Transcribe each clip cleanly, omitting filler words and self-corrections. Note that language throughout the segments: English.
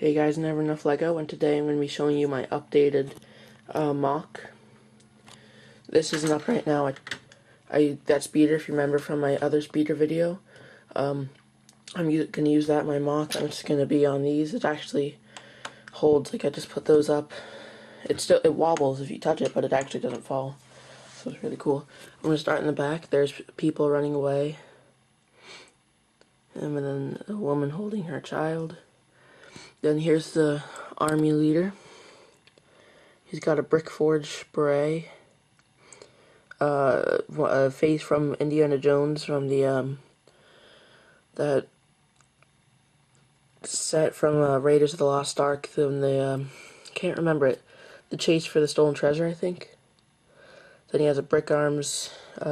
Hey guys, NeverEnoughLego, and today I'm going to be showing you my updated MOC. This isn't up right now. That speeder, if you remember from my other speeder video, I'm going to use that in my MOC. I'm just going to be on these. It actually holds, like I just put those up. It wobbles if you touch it, but it actually doesn't fall. So it's really cool. I'm going to start in the back. There's people running away. And then a woman holding her child. Then here's the army leader. He's got a brick forge beret. A face from Indiana Jones from the that set from Raiders of the Lost Ark. From the can't remember it. The chase for the stolen treasure, I think. Then he has a brick arms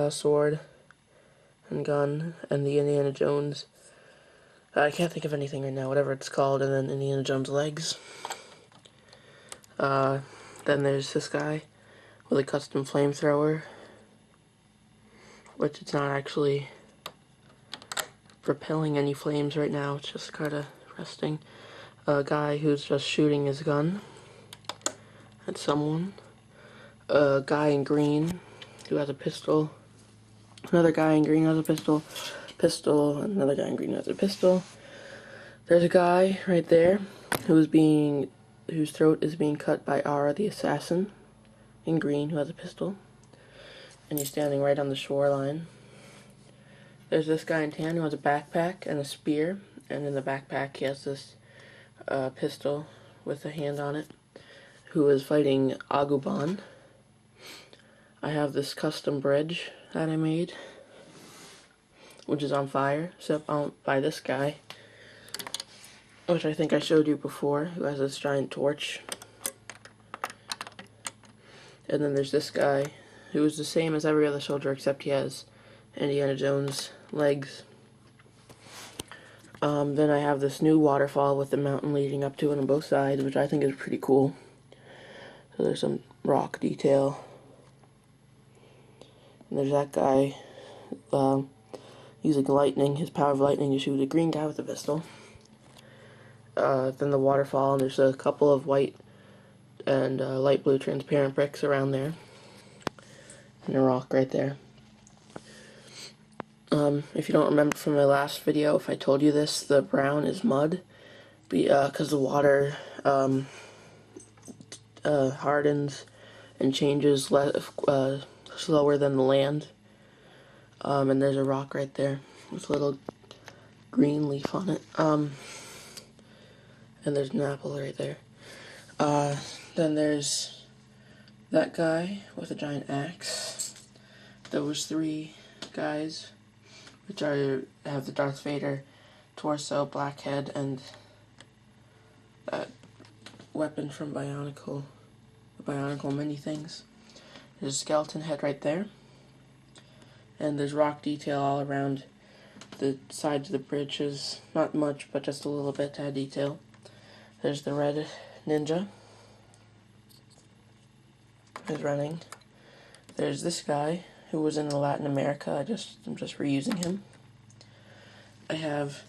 sword and gun, and the Indiana Jones. I can't think of anything right now, whatever it's called, and then Indiana Jones legs. Then there's this guy with a custom flamethrower, which it's not actually propelling any flames right now, it's just kind of resting. A guy who's just shooting his gun at someone. A guy in green who has a pistol. Another guy in green has a pistol. Another guy in green has a pistol. There's a guy right there whose throat is being cut by Ara the assassin in green who has a pistol, and he's standing right on the shoreline. There's this guy in tan who has a backpack and a spear, and in the backpack he has this pistol with a hand on it, who is fighting Aguban. I have this custom bridge that I made, which is on fire, set by this guy, which I think I showed you before, who has this giant torch. And then there's this guy, who is the same as every other soldier, except he has Indiana Jones legs. Then I have this new waterfall with the mountain leading up to it on both sides, which I think is pretty cool. So there's some rock detail. And there's that guy, using lightning, his power of lightning to shoot a green guy with a pistol. Then the waterfall, and there's a couple of white and light blue transparent bricks around there. And a rock right there. If you don't remember from my last video, if I told you this, the brown is mud, because the water hardens and changes slower than the land. And there's a rock right there with a little green leaf on it. And there's an apple right there. Then there's that guy with a giant axe. Those three guys, which have the Darth Vader torso, black head, and that weapon from the Bionicle mini things. There's a skeleton head right there. And there's rock detail all around the sides of the bridges. Not much, but just a little bit to add detail. There's the red ninja. He's running. There's this guy who was in Latin America. I'm just reusing him. I have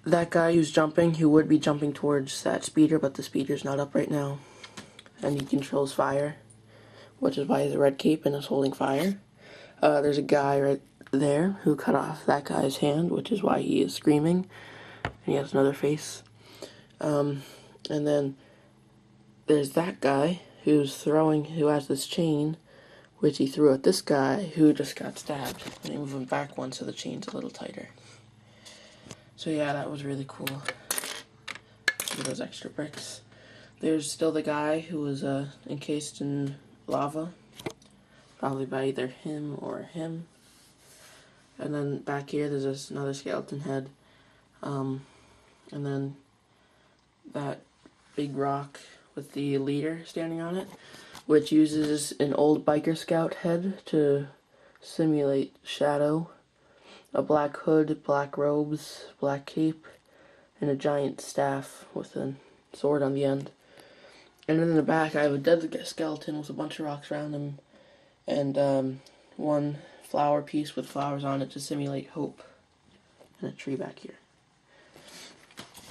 that guy who's jumping, who would be jumping towards that speeder, but the speeder's not up right now. And he controls fire, which is why he has a red cape and is holding fire. There's a guy right there who cut off that guy's hand, which is why he is screaming. And he has another face. And then there's that guy who has this chain, which he threw at this guy who just got stabbed. And he moved him back one so the chain's a little tighter. So yeah, that was really cool. Look at those extra bricks. There's still the guy who was encased in lava, probably by either him or him. And then back here there's another skeleton head. And then that big rock with the leader standing on it, which uses an old biker scout head to simulate shadow, a black hood, black robes, black cape, and a giant staff with a sword on the end. And then in the back I have a dead skeleton with a bunch of rocks around him, and one flower piece with flowers on it to simulate hope, and a tree back here.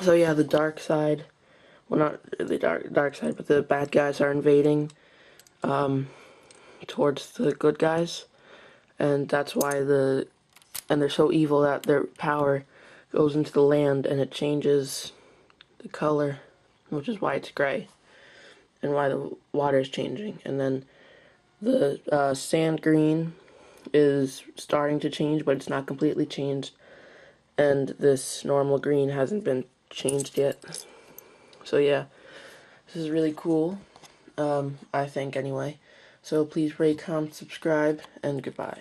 So yeah, the dark side, well, not the dark side, but the bad guys are invading towards the good guys, and that's why and they're so evil that their power goes into the land and it changes the color, which is why it's gray, and why the water is changing. And then the sand green is starting to change, but it's not completely changed, and this normal green hasn't been changed yet. So yeah, this is really cool, I think anyway. So please rate, comment, subscribe, and goodbye.